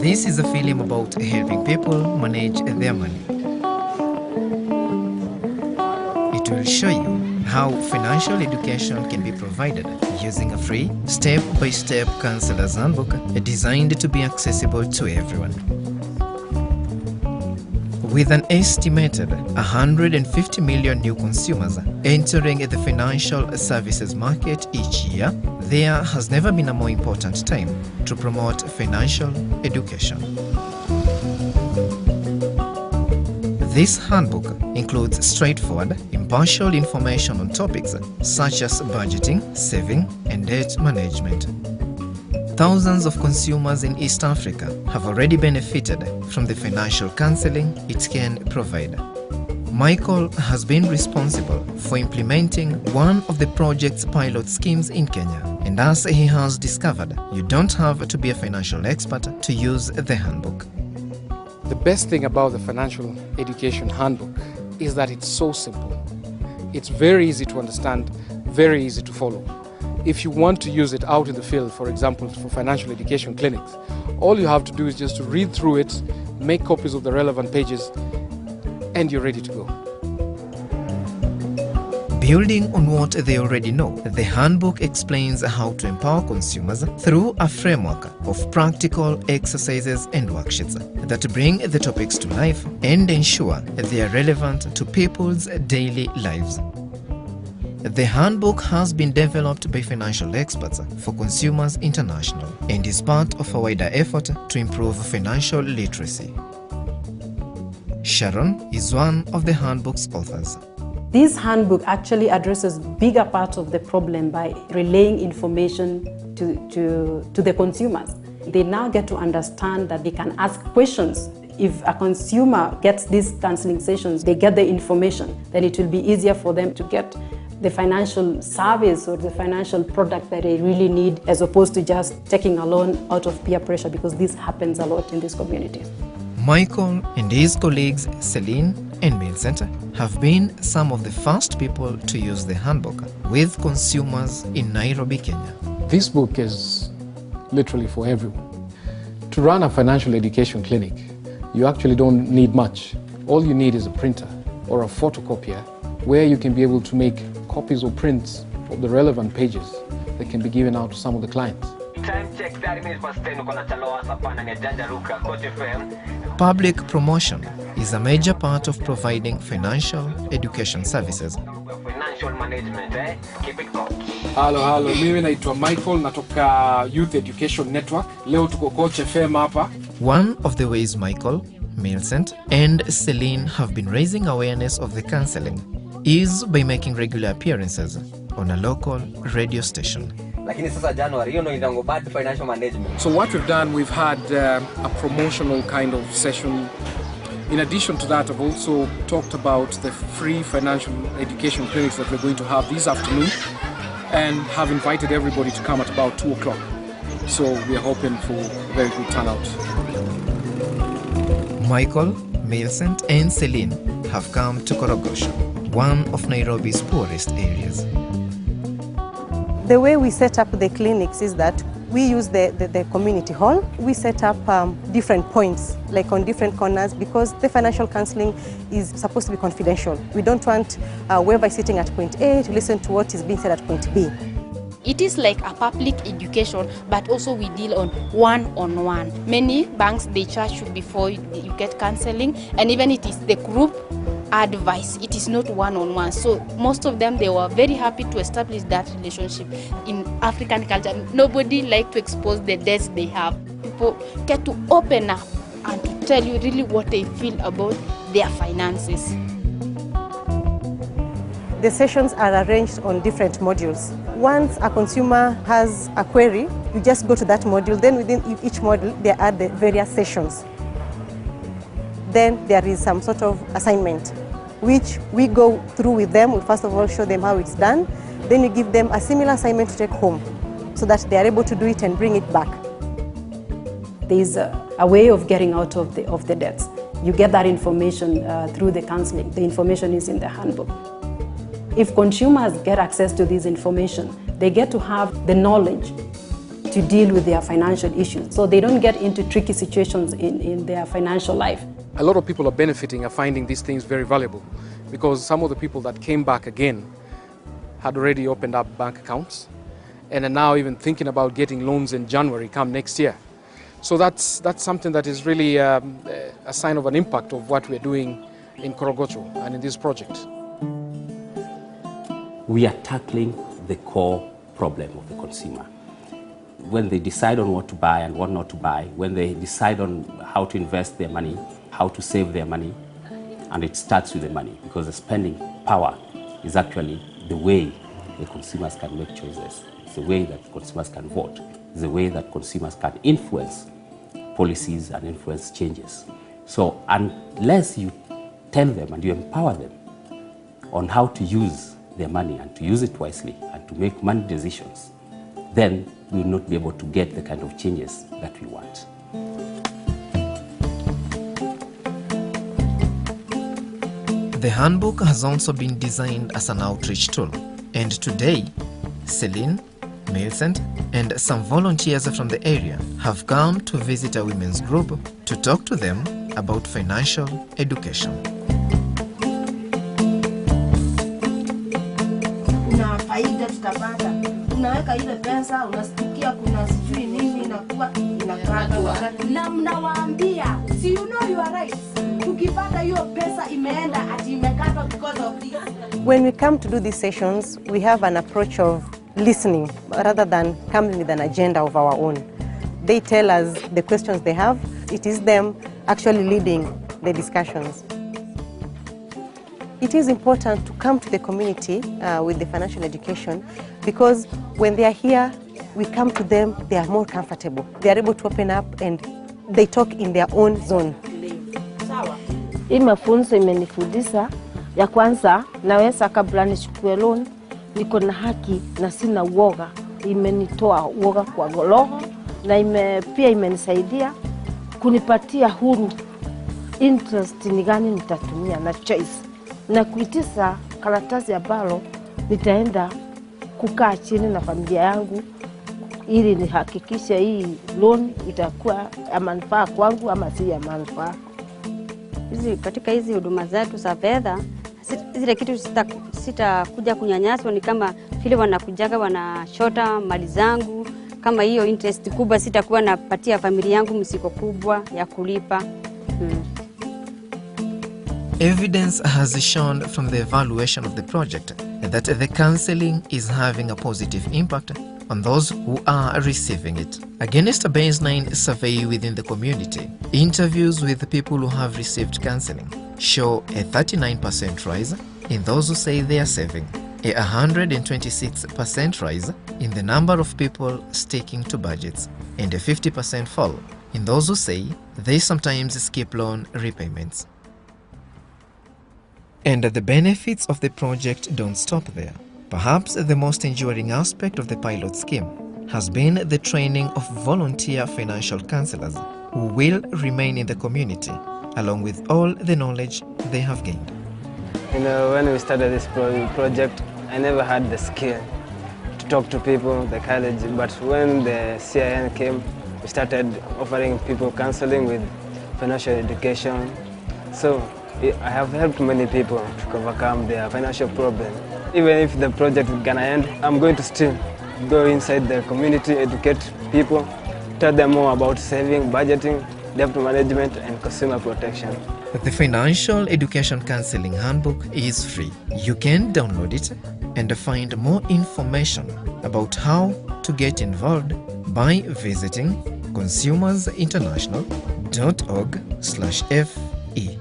This is a film about helping people manage their money. It will show you how financial education can be provided using a free step-by-step counselor's handbook designed to be accessible to everyone. With an estimated 150 million new consumers entering the financial services market each year, there has never been a more important time to promote financial education. This handbook includes straightforward, impartial information on topics such as budgeting, saving, and debt management. Thousands of consumers in East Africa have already benefited from the financial counseling it can provide. Michael has been responsible for implementing one of the project's pilot schemes in Kenya, and as he has discovered, you don't have to be a financial expert to use the handbook. The best thing about the Financial Education Handbook is that it's so simple. It's very easy to understand, very easy to follow. If you want to use it out in the field, for example, for financial education clinics, all you have to do is just to read through it, make copies of the relevant pages, and you're ready to go. Building on what they already know, the handbook explains how to empower consumers through a framework of practical exercises and worksheets that bring the topics to life and ensure they are relevant to people's daily lives. The handbook has been developed by financial experts for Consumers International and is part of a wider effort to improve financial literacy. Sharon is one of the handbook's authors. This handbook actually addresses bigger part of the problem by relaying information to the consumers. They now get to understand that they can ask questions. If a consumer gets these counseling sessions, they get the information, then it will be easier for them to get the financial service or the financial product that they really need, as opposed to just taking a loan out of peer pressure, because this happens a lot in these communities. Michael and his colleagues Celine and Millicent have been some of the first people to use the handbook with consumers in Nairobi, Kenya. This book is literally for everyone. To run a financial education clinic, you actually don't need much. All you need is a printer or a photocopier where you can be able to make copies or prints of the relevant pages that can be given out to some of the clients. Public promotion is a major part of providing financial education services. Halo, mimi naitwa Michael, natoka Youth Education Network. Leo tuko Coach FM hapa. One of the ways Michael, Millicent, and Celine have been raising awareness of the counseling is by making regular appearances on a local radio station. So what we've done, we've had a promotional kind of session. In addition to that, I've also talked about the free financial education clinics that we're going to have this afternoon, and have invited everybody to come at about 2 o'clock. So we are hoping for a very good turnout. Michael, Millicent, and Celine have come to Korogosho, one of Nairobi's poorest areas. The way we set up the clinics is that we use the community hall. We set up different points, like on different corners, because the financial counseling is supposed to be confidential. We don't want whoever is sitting at point A to listen to what is being said at point B. It is like a public education, but also we deal on one-on-one. Many banks, they charge you before you get counseling, and even it is the group advice. It is not one-on-one. So most of them, they were very happy to establish that relationship. In African culture, nobody likes to expose the debts they have. People get to open up and to tell you really what they feel about their finances. The sessions are arranged on different modules. Once a consumer has a query, you just go to that module. Then within each module, there are the various sessions. Then there is some sort of assignment, which we go through with them. We first of all show them how it's done. Then you give them a similar assignment to take home, so that they are able to do it and bring it back. There is a way of getting out of the debts. You get that information through the counseling. The information is in the handbook. If consumers get access to this information, they get to have the knowledge to deal with their financial issues, so they don't get into tricky situations in their financial life. A lot of people are benefiting, are finding these things very valuable, because some of the people that came back again had already opened up bank accounts and are now even thinking about getting loans in January come next year. So that's something that is really a sign of an impact of what we're doing in Korogocho and in this project. We are tackling the core problem of the consumer. When they decide on what to buy and what not to buy, when they decide on how to invest their money, how to save their money, and it starts with the money, because the spending power is actually the way the consumers can make choices. It's the way that consumers can vote. It's the way that consumers can influence policies and influence changes. So unless you tell them and you empower them on how to use their money and to use it wisely and to make money decisions, then we will not be able to get the kind of changes that we want. The handbook has also been designed as an outreach tool, and today, Celine, Millicent, and some volunteers from the area have come to visit a women's group to talk to them about financial education. Kuna faida tutapata. Unaweka ile pesa, unasikia kuna sijui nini inakuwa inakatwa. Na mnawaambia, see you know you are right. Ukipata hiyo pesa imeenda ati imekatwa because of this. When we come to do these sessions, we have an approach of listening rather than coming with an agenda of our own. They tell us the questions they have. It is them actually leading the discussions. It is important to come to the community with the financial education, because when they are here, we come to them, they are more comfortable. They are able to open up and they talk in their own zone. Hii mafunzo imenifundisha ya kwanza, naweza kabla nichukue loan niko na haki na sina uoga. Imenitoa uoga kwa roho na pia imenisaidia kunipatia huru interest ni gani nitatumia na choice, na kuitisha karatasi ambalo nitaenda kukaa chini na familia yangu ili nihakikishe hii loan itakuwa ya manufaa kwangu ama si ya manufaa. Katika hizi huduma zetu za fedha, zile kitu sitakuja kunyanyaswa, ni kama vile wanakujaga wanashota mali zangu. Kama hiyo interest kubwa sitakuwa napatia familia yangu mzigo kubwa ya kulipa. Evidence has shown from the evaluation of the project that the counseling is having a positive impact on those who are receiving it. Against a baseline survey within the community, interviews with people who have received counseling show a 39% rise in those who say they are saving, a 126% rise in the number of people sticking to budgets, and a 50% fall in those who say they sometimes skip loan repayments. And the benefits of the project don't stop there. Perhaps the most enduring aspect of the pilot scheme has been the training of volunteer financial counselors who will remain in the community along with all the knowledge they have gained. You know, when we started this project, I never had the skill to talk to people, the courage, but when the CIN came, we started offering people counseling with financial education. So I have helped many people to overcome their financial problem. Even if the project is gonna end, I'm going to still go inside the community, educate people, tell them more about saving, budgeting, debt management, and consumer protection. The Financial Education Counseling Handbook is free. You can download it and find more information about how to get involved by visiting consumersinternational.org/FE.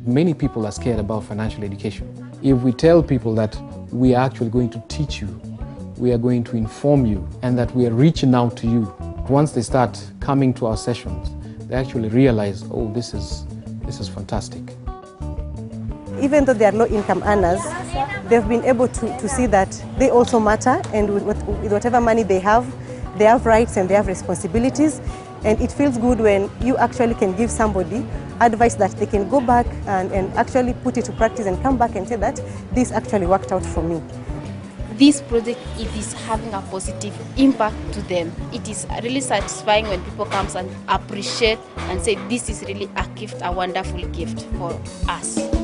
Many people are scared about financial education. If we tell people that we are actually going to teach you, we are going to inform you, and that we are reaching out to you, once they start coming to our sessions, they actually realize, oh, this is fantastic. Even though they are low-income earners, they've been able to see that they also matter, and with whatever money they have rights and they have responsibilities, and it feels good when you actually can give somebody advice that they can go back and actually put it to practice and come back and say that this actually worked out for me. this project, it is having a positive impact to them. It is really satisfying when people come and appreciate and say this is really a gift, a wonderful gift for us.